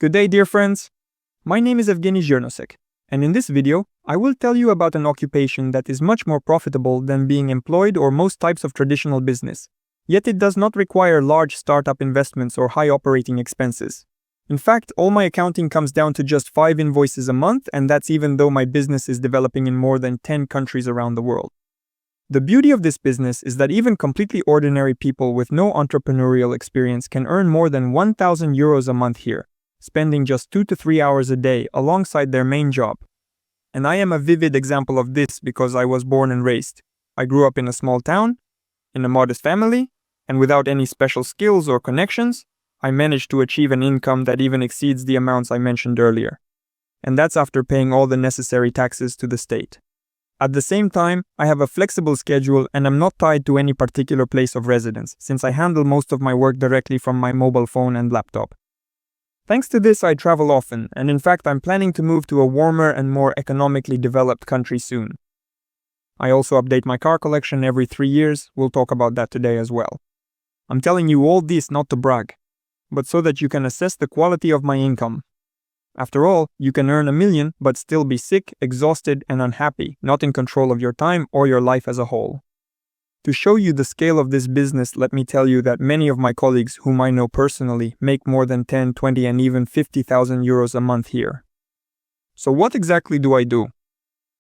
Good day, dear friends. My name is Evgeny Zhernosek, and in this video, I will tell you about an occupation that is much more profitable than being employed or most types of traditional business. Yet it does not require large startup investments or high operating expenses. In fact, all my accounting comes down to just 5 invoices a month, and that's even though my business is developing in more than 10 countries around the world. The beauty of this business is that even completely ordinary people with no entrepreneurial experience can earn more than 1,000 euros a month here, spending just 2 to 3 hours a day alongside their main job. And I am a vivid example of this because I was born and raised. I grew up in a small town, in a modest family, and without any special skills or connections, I managed to achieve an income that even exceeds the amounts I mentioned earlier. And that's after paying all the necessary taxes to the state. At the same time, I have a flexible schedule and I'm not tied to any particular place of residence, since I handle most of my work directly from my mobile phone and laptop. Thanks to this, I travel often, and in fact I'm planning to move to a warmer and more economically developed country soon. I also update my car collection every 3 years, we'll talk about that today as well. I'm telling you all this not to brag, but so that you can assess the quality of my income. After all, you can earn 1 million but still be sick, exhausted and unhappy, not in control of your time or your life as a whole. To show you the scale of this business, let me tell you that many of my colleagues whom I know personally make more than 10, 20 and even 50,000 euros a month here. So what exactly do I do?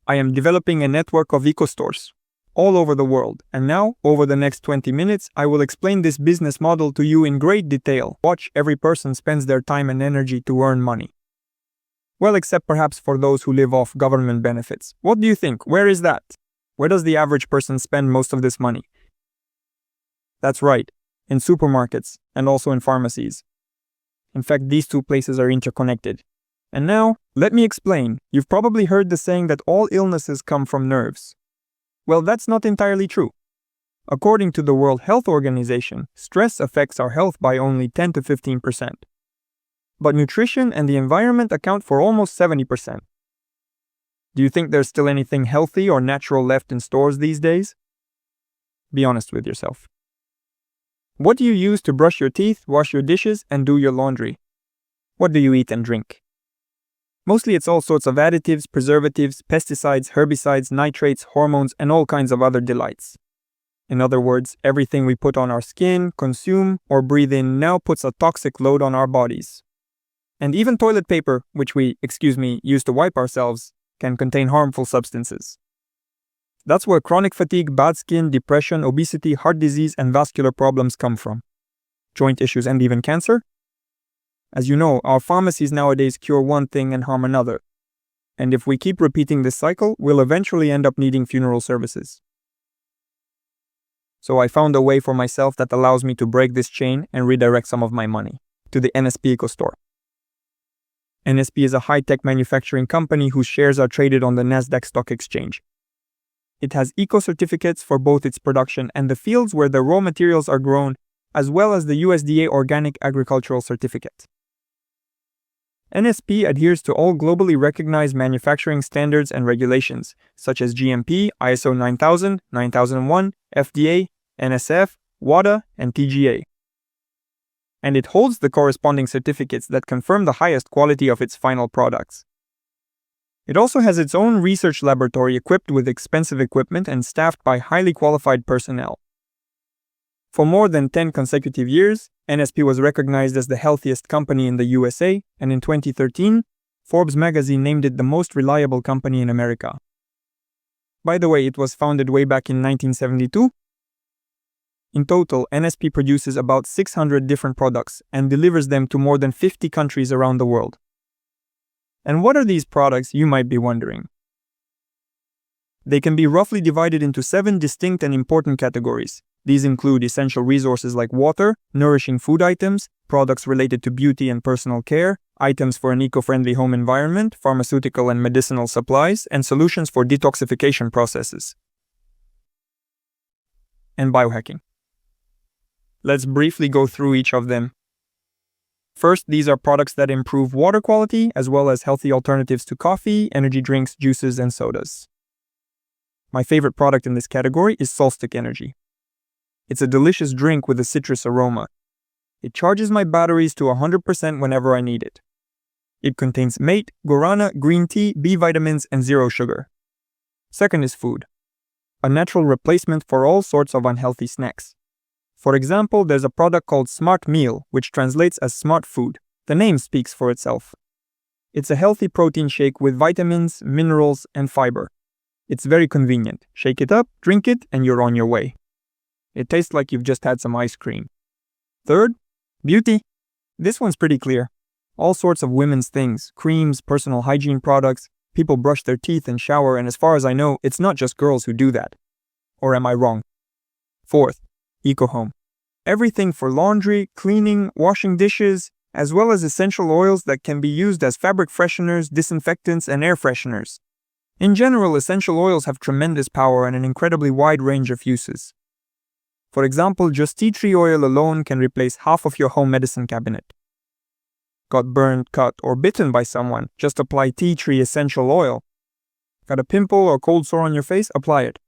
I am developing a network of eco-stores all over the world, and now, over the next 20 minutes, I will explain this business model to you in great detail. Watch, every person spends their time and energy to earn money. Well, except perhaps for those who live off government benefits. What do you think? Where is that? Where does the average person spend most of this money? That's right, in supermarkets and also in pharmacies. In fact, these two places are interconnected. And now, let me explain. You've probably heard the saying that all illnesses come from nerves. Well, that's not entirely true. According to the World Health Organization, stress affects our health by only 10 to 15%. But nutrition and the environment account for almost 70%. Do you think there's still anything healthy or natural left in stores these days? Be honest with yourself. What do you use to brush your teeth, wash your dishes, and do your laundry? What do you eat and drink? Mostly it's all sorts of additives, preservatives, pesticides, herbicides, nitrates, hormones, and all kinds of other delights. In other words, everything we put on our skin, consume, or breathe in now puts a toxic load on our bodies. And even toilet paper, which we, use to wipe ourselves, can contain harmful substances. That's where chronic fatigue, bad skin, depression, obesity, heart disease, and vascular problems come from. Joint issues and even cancer? As you know, our pharmacies nowadays cure one thing and harm another. And if we keep repeating this cycle, we'll eventually end up needing funeral services. So I found a way for myself that allows me to break this chain and redirect some of my money to the NSP EcoStore. NSP is a high-tech manufacturing company whose shares are traded on the Nasdaq Stock Exchange. It has eco-certificates for both its production and the fields where the raw materials are grown, as well as the USDA Organic Agricultural Certificate. NSP adheres to all globally recognized manufacturing standards and regulations, such as GMP, ISO 9000, 9001, FDA, NSF, WADA, and TGA. And it holds the corresponding certificates that confirm the highest quality of its final products. It also has its own research laboratory equipped with expensive equipment and staffed by highly qualified personnel. For more than 10 consecutive years, NSP was recognized as the healthiest company in the USA, and in 2013, Forbes magazine named it the most reliable company in America. By the way, it was founded way back in 1972. In total, NSP produces about 600 different products and delivers them to more than 50 countries around the world. And what are these products, you might be wondering? They can be roughly divided into 7 distinct and important categories. These include essential resources like water, nourishing food items, products related to beauty and personal care, items for an eco-friendly home environment, pharmaceutical and medicinal supplies, and solutions for detoxification processes. And biohacking. Let's briefly go through each of them. First, these are products that improve water quality, as well as healthy alternatives to coffee, energy drinks, juices, and sodas. My favorite product in this category is Solstick Energy. It's a delicious drink with a citrus aroma. It charges my batteries to 100% whenever I need it. It contains mate, guarana, green tea, B vitamins, and zero sugar. Second is food, a natural replacement for all sorts of unhealthy snacks. For example, there's a product called Smart Meal, which translates as smart food. The name speaks for itself. It's a healthy protein shake with vitamins, minerals, and fiber. It's very convenient. Shake it up, drink it, and you're on your way. It tastes like you've just had some ice cream. Third, beauty. This one's pretty clear. All sorts of women's things, creams, personal hygiene products. People brush their teeth and shower, and as far as I know, it's not just girls who do that. Or am I wrong? Fourth, eco-home. Everything for laundry, cleaning, washing dishes, as well as essential oils that can be used as fabric fresheners, disinfectants, and air fresheners. In general, essential oils have tremendous power and an incredibly wide range of uses. For example, just tea tree oil alone can replace half of your home medicine cabinet. Got burned, cut, or bitten by someone? Just apply tea tree essential oil. Got a pimple or cold sore on your face? Apply it.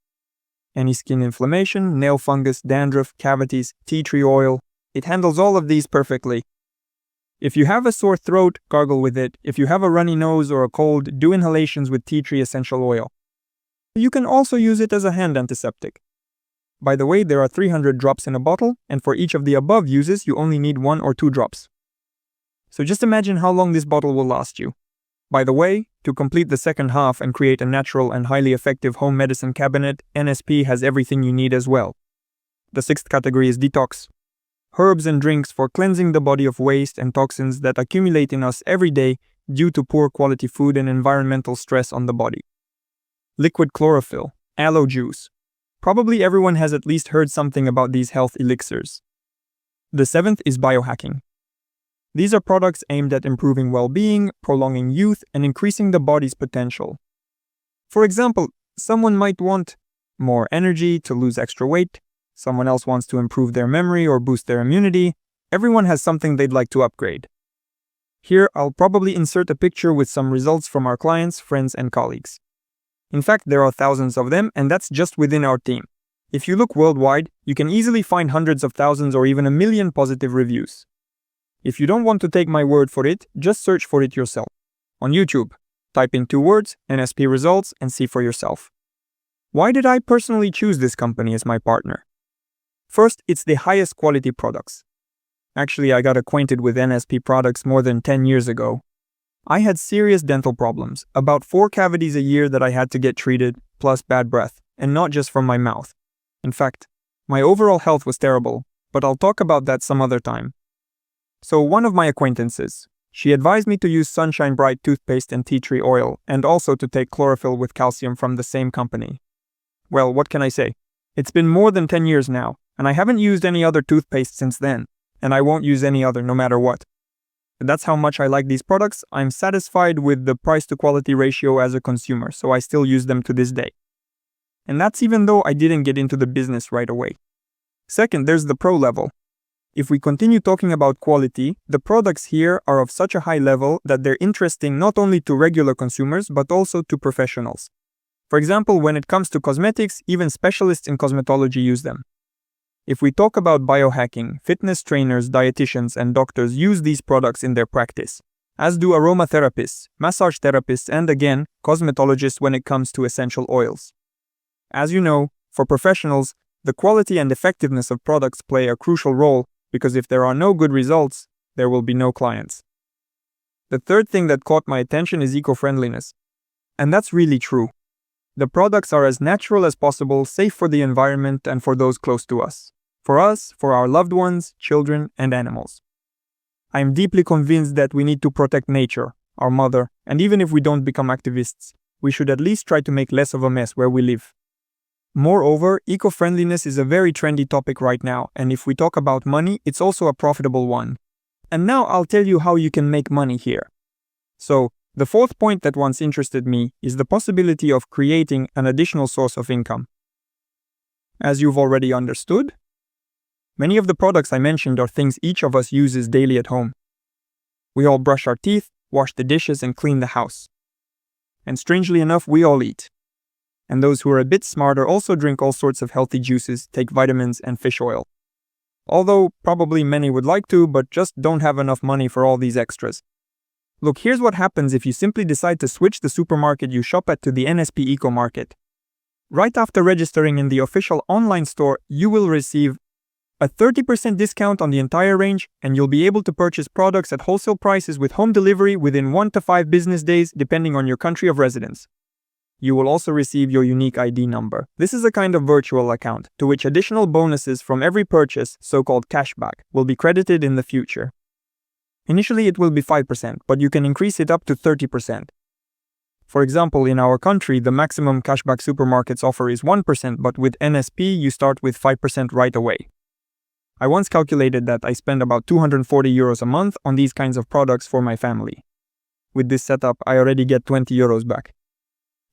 Any skin inflammation, nail fungus, dandruff, cavities, tea tree oil, it handles all of these perfectly. If you have a sore throat, gargle with it. If you have a runny nose or a cold, do inhalations with tea tree essential oil. You can also use it as a hand antiseptic. By the way, there are 300 drops in a bottle, and for each of the above uses, you only need 1 or 2 drops. So just imagine how long this bottle will last you. By the way, to complete the second half and create a natural and highly effective home medicine cabinet, NSP has everything you need as well. The sixth category is detox. Herbs and drinks for cleansing the body of waste and toxins that accumulate in us every day due to poor quality food and environmental stress on the body. Liquid chlorophyll, aloe juice. Probably everyone has at least heard something about these health elixirs. The seventh is biohacking. These are products aimed at improving well-being, prolonging youth, and increasing the body's potential. For example, someone might want more energy to lose extra weight. Someone else wants to improve their memory or boost their immunity. Everyone has something they'd like to upgrade. Here, I'll probably insert a picture with some results from our clients, friends, and colleagues. In fact, there are thousands of them, and that's just within our team. If you look worldwide, you can easily find hundreds of thousands or even 1 million positive reviews. If you don't want to take my word for it, just search for it yourself. On YouTube, type in 2 words, NSP results, and see for yourself. Why did I personally choose this company as my partner? First, it's the highest quality products. Actually, I got acquainted with NSP products more than 10 years ago. I had serious dental problems, about 4 cavities a year that I had to get treated, plus bad breath, and not just from my mouth. In fact, my overall health was terrible, but I'll talk about that some other time. So one of my acquaintances, she advised me to use Sunshine Bright toothpaste and tea tree oil, and also to take chlorophyll with calcium from the same company. Well, what can I say? It's been more than 10 years now, and I haven't used any other toothpaste since then, and I won't use any other no matter what. That's how much I like these products. I'm satisfied with the price to quality ratio as a consumer, so I still use them to this day. And that's even though I didn't get into the business right away. Second, there's the pro level. If we continue talking about quality, the products here are of such a high level that they're interesting not only to regular consumers but also to professionals. For example, when it comes to cosmetics, even specialists in cosmetology use them. If we talk about biohacking, fitness trainers, dietitians, and doctors use these products in their practice, as do aromatherapists, massage therapists, and again, cosmetologists when it comes to essential oils. As you know, for professionals, the quality and effectiveness of products play a crucial role because if there are no good results, there will be no clients. The third thing that caught my attention is eco-friendliness. And that's really true. The products are as natural as possible, safe for the environment and for those close to us. For us, for our loved ones, children, and animals. I am deeply convinced that we need to protect nature, our mother, and even if we don't become activists, we should at least try to make less of a mess where we live. Moreover, eco-friendliness is a very trendy topic right now, and if we talk about money, it's also a profitable one. And now I'll tell you how you can make money here. So, the fourth point that once interested me is the possibility of creating an additional source of income. As you've already understood, many of the products I mentioned are things each of us uses daily at home. We all brush our teeth, wash the dishes, and clean the house. And strangely enough, we all eat. And those who are a bit smarter also drink all sorts of healthy juices, take vitamins, and fish oil. Although probably many would like to, but just don't have enough money for all these extras. Look, here's what happens if you simply decide to switch the supermarket you shop at to the NSP Eco Market. Right after registering in the official online store, you will receive a 30% discount on the entire range, and you'll be able to purchase products at wholesale prices with home delivery within 1 to 5 business days, depending on your country of residence. You will also receive your unique ID number. This is a kind of virtual account, to which additional bonuses from every purchase, so-called cashback, will be credited in the future. Initially it will be 5%, but you can increase it up to 30%. For example, in our country, the maximum cashback supermarkets offer is 1%, but with NSP you start with 5% right away. I once calculated that I spend about 240 euros a month on these kinds of products for my family. With this setup, I already get 20 euros back.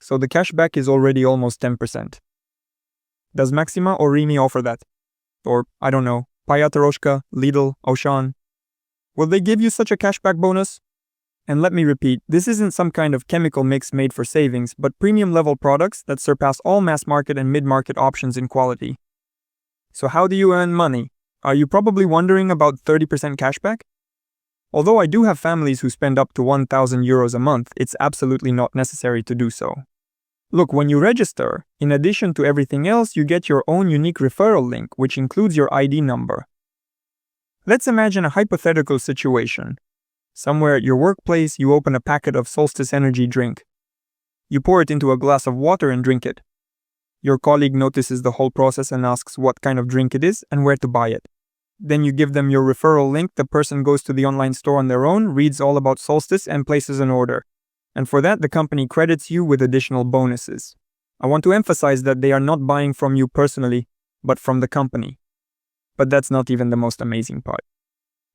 So the cashback is already almost 10%. Does Maxima or Rimi offer that? Or, I don't know, Payataroshka, Lidl, Auchan? Will they give you such a cashback bonus? And let me repeat, this isn't some kind of chemical mix made for savings, but premium level products that surpass all mass market and mid-market options in quality. So how do you earn money? Are you probably wondering about 30% cashback? Although I do have families who spend up to 1,000 euros a month, it's absolutely not necessary to do so. Look, when you register, in addition to everything else, you get your own unique referral link, which includes your ID number. Let's imagine a hypothetical situation. Somewhere at your workplace, you open a packet of Solstice Energy drink. You pour it into a glass of water and drink it. Your colleague notices the whole process and asks what kind of drink it is and where to buy it. Then you give them your referral link, the person goes to the online store on their own, reads all about Solstice and places an order. And for that, the company credits you with additional bonuses. I want to emphasize that they are not buying from you personally, but from the company. But that's not even the most amazing part.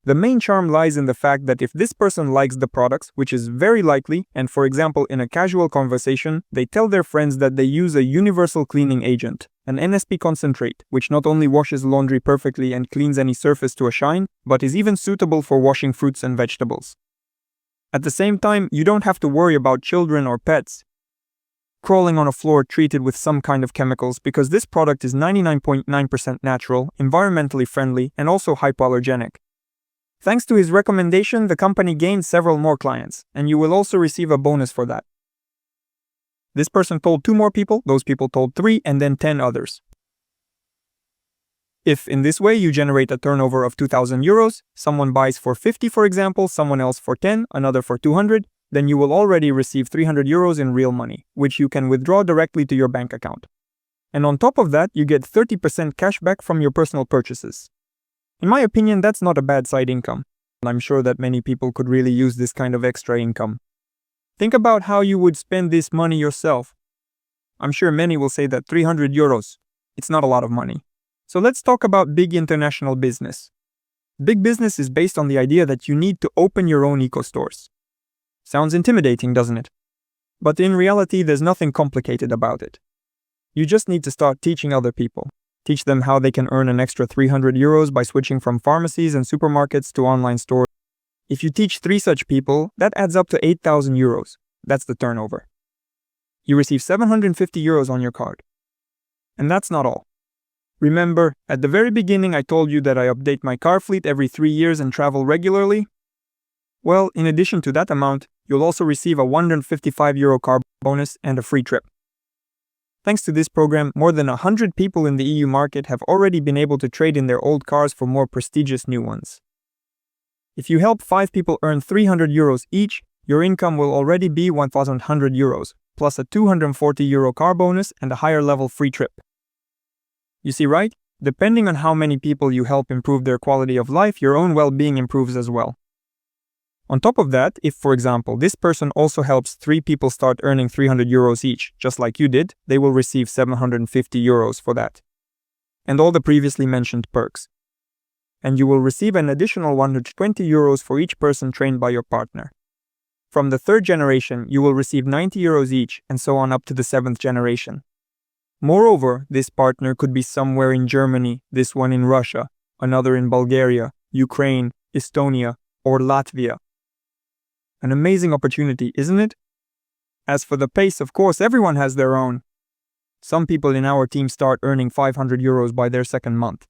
The main charm lies in the fact that if this person likes the products, which is very likely, and for example in a casual conversation, they tell their friends that they use a universal cleaning agent, an NSP concentrate, which not only washes laundry perfectly and cleans any surface to a shine, but is even suitable for washing fruits and vegetables. At the same time, you don't have to worry about children or pets crawling on a floor treated with some kind of chemicals, because this product is 99.9% natural, environmentally friendly, and also hypoallergenic. Thanks to his recommendation, the company gained several more clients, and you will also receive a bonus for that. This person told 2 more people, those people told 3, and then 10 others. If, in this way, you generate a turnover of 2,000 euros, someone buys for 50 for example, someone else for 10, another for 200, then you will already receive 300 euros in real money, which you can withdraw directly to your bank account. And on top of that, you get 30% cash back from your personal purchases. In my opinion, that's not a bad side income. I'm sure that many people could really use this kind of extra income. Think about how you would spend this money yourself. I'm sure many will say that 300 euros, it's not a lot of money. So let's talk about big international business. Big business is based on the idea that you need to open your own eco-stores. Sounds intimidating, doesn't it? But in reality, there's nothing complicated about it. You just need to start teaching other people. Teach them how they can earn an extra 300 euros by switching from pharmacies and supermarkets to online stores. If you teach 3 such people, that adds up to 8,000 euros. That's the turnover. You receive 750 euros on your card. And that's not all. Remember, at the very beginning I told you that I update my car fleet every 3 years and travel regularly? Well, in addition to that amount, you'll also receive a 155 euro car bonus and a free trip. Thanks to this program, more than 100 people in the EU market have already been able to trade in their old cars for more prestigious new ones. If you help 5 people earn 300 euros each, your income will already be 1,100 euros, plus a 240 euro car bonus and a higher level free trip. You see, right? Depending on how many people you help improve their quality of life, your own well-being improves as well. On top of that, if, for example, this person also helps 3 people start earning 300 euros each, just like you did, they will receive 750 euros for that. And all the previously mentioned perks. And you will receive an additional 120 euros for each person trained by your partner. From the 3rd generation, you will receive 90 euros each, and so on up to the 7th generation. Moreover, this partner could be somewhere in Germany, this one in Russia, another in Bulgaria, Ukraine, Estonia, or Latvia. An amazing opportunity, isn't it? As for the pace, of course, everyone has their own. Some people in our team start earning 500 euros by their 2nd month.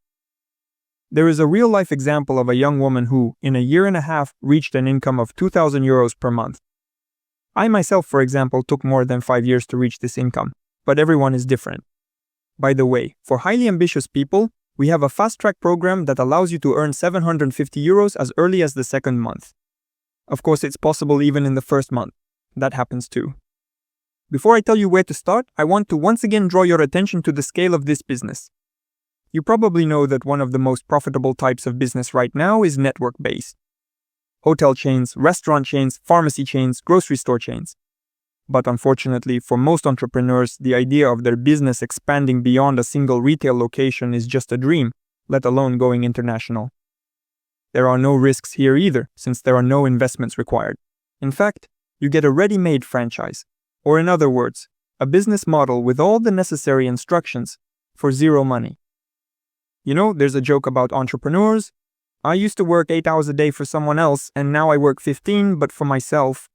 There is a real-life example of a young woman who, in a year and a half, reached an income of 2,000 euros per month. I myself, for example, took more than 5 years to reach this income, but everyone is different. By the way, for highly ambitious people, we have a fast-track program that allows you to earn 750 euros as early as the second month. Of course, it's possible even in the first month. That happens too. Before I tell you where to start, I want to once again draw your attention to the scale of this business. You probably know that one of the most profitable types of business right now is network-based. Hotel chains, restaurant chains, pharmacy chains, grocery store chains. But unfortunately, for most entrepreneurs, the idea of their business expanding beyond a single retail location is just a dream, let alone going international. There are no risks here either, since there are no investments required. In fact, you get a ready-made franchise, or in other words, a business model with all the necessary instructions for zero money. You know, there's a joke about entrepreneurs. I used to work 8 hours a day for someone else, and now I work 15, but for myself.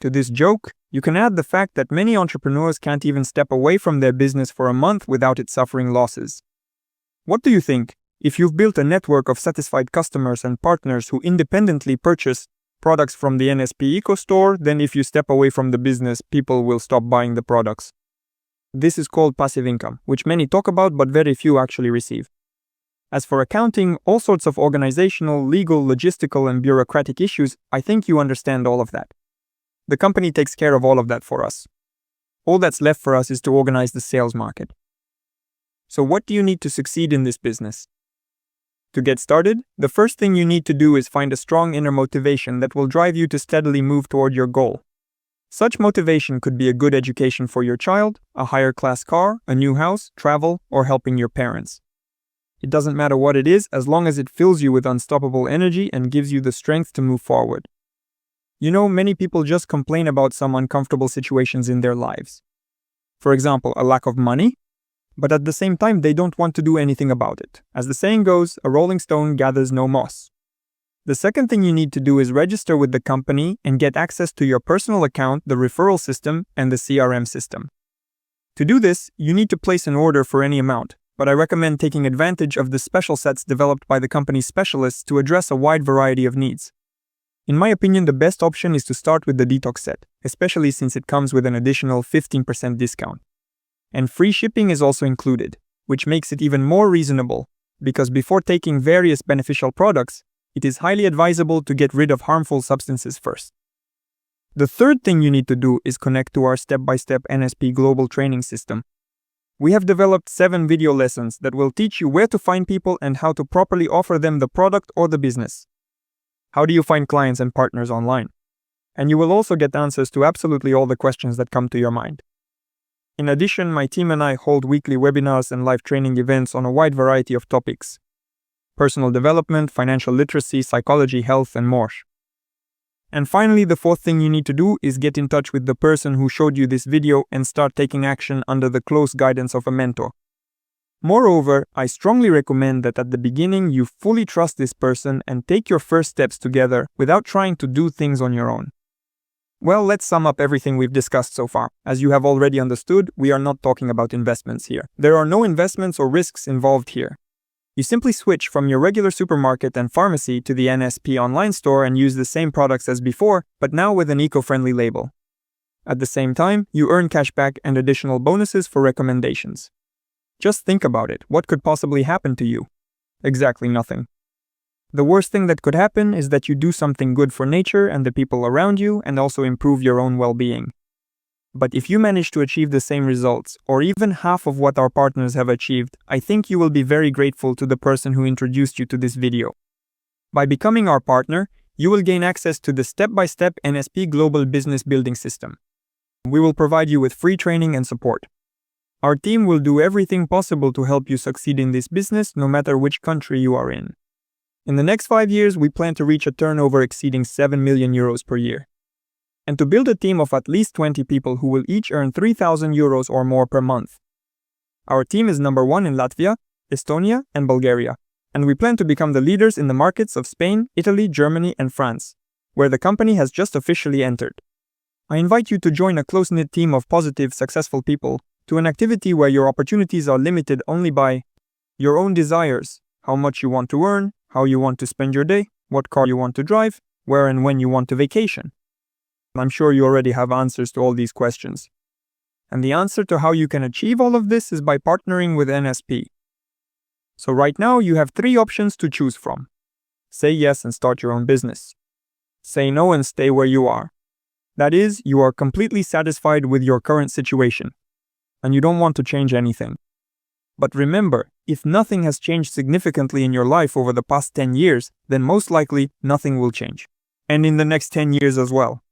To this joke, you can add the fact that many entrepreneurs can't even step away from their business for a month without it suffering losses. What do you think? If you've built a network of satisfied customers and partners who independently purchase products from the NSP eco-store, then if you step away from the business, people will stop buying the products. This is called passive income, which many talk about but very few actually receive. As for accounting, all sorts of organizational, legal, logistical, and bureaucratic issues, I think you understand all of that. The company takes care of all of that for us. All that's left for us is to organize the sales market. So what do you need to succeed in this business? To get started, the first thing you need to do is find a strong inner motivation that will drive you to steadily move toward your goal. Such motivation could be a good education for your child, a higher class car, a new house, travel, or helping your parents. It doesn't matter what it is, as long as it fills you with unstoppable energy and gives you the strength to move forward. You know, many people just complain about some uncomfortable situations in their lives. For example, a lack of money, but at the same time they don't want to do anything about it. As the saying goes, a rolling stone gathers no moss. The second thing you need to do is register with the company and get access to your personal account, the referral system, and the CRM system. To do this, you need to place an order for any amount, but I recommend taking advantage of the special sets developed by the company's specialists to address a wide variety of needs. In my opinion, the best option is to start with the detox set, especially since it comes with an additional 15% discount. And free shipping is also included, which makes it even more reasonable, because before taking various beneficial products, it is highly advisable to get rid of harmful substances first. The third thing you need to do is connect to our step-by-step NSP global training system. We have developed 7 video lessons that will teach you where to find people and how to properly offer them the product or the business. How do you find clients and partners online? And you will also get answers to absolutely all the questions that come to your mind. In addition, my team and I hold weekly webinars and live training events on a wide variety of topics: personal development, financial literacy, psychology, health, and more. And finally, the fourth thing you need to do is get in touch with the person who showed you this video and start taking action under the close guidance of a mentor. Moreover, I strongly recommend that at the beginning you fully trust this person and take your first steps together without trying to do things on your own. Well, let's sum up everything we've discussed so far. As you have already understood, we are not talking about investments here. There are no investments or risks involved here. You simply switch from your regular supermarket and pharmacy to the NSP online store and use the same products as before, but now with an eco-friendly label. At the same time, you earn cashback and additional bonuses for recommendations. Just think about it. What could possibly happen to you? Exactly nothing. The worst thing that could happen is that you do something good for nature and the people around you and also improve your own well-being. But if you manage to achieve the same results, or even half of what our partners have achieved, I think you will be very grateful to the person who introduced you to this video. By becoming our partner, you will gain access to the step-by-step NSP Global Business Building System. We will provide you with free training and support. Our team will do everything possible to help you succeed in this business, no matter which country you are in. In the next 5 years, we plan to reach a turnover exceeding 7 million euros per year. And to build a team of at least 20 people who will each earn 3,000 euros or more per month. Our team is number 1 in Latvia, Estonia, and Bulgaria, and we plan to become the leaders in the markets of Spain, Italy, Germany, and France, where the company has just officially entered. I invite you to join a close-knit team of positive, successful people to an activity where your opportunities are limited only by your own desires, how much you want to earn, how you want to spend your day, what car you want to drive, where and when you want to vacation. I'm sure you already have answers to all these questions. And the answer to how you can achieve all of this is by partnering with NSP. So right now you have 3 options to choose from. Say yes and start your own business. Say no and stay where you are. That is, you are completely satisfied with your current situation, and you don't want to change anything. But remember, if nothing has changed significantly in your life over the past 10 years, then most likely nothing will change. And in the next 10 years as well.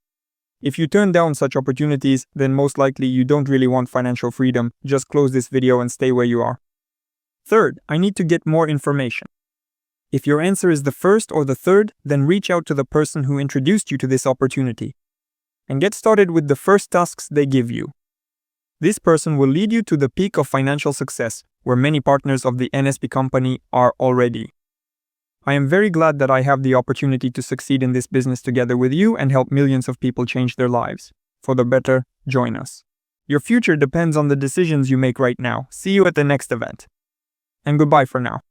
If you turn down such opportunities, then most likely you don't really want financial freedom. Just close this video and stay where you are. Third, I need to get more information. If your answer is the first or the third, then reach out to the person who introduced you to this opportunity and get started with the first tasks they give you. This person will lead you to the peak of financial success, where many partners of the NSP company are already. I am very glad that I have the opportunity to succeed in this business together with you and help millions of people change their lives. For the better, join us. Your future depends on the decisions you make right now. See you at the next event. And goodbye for now.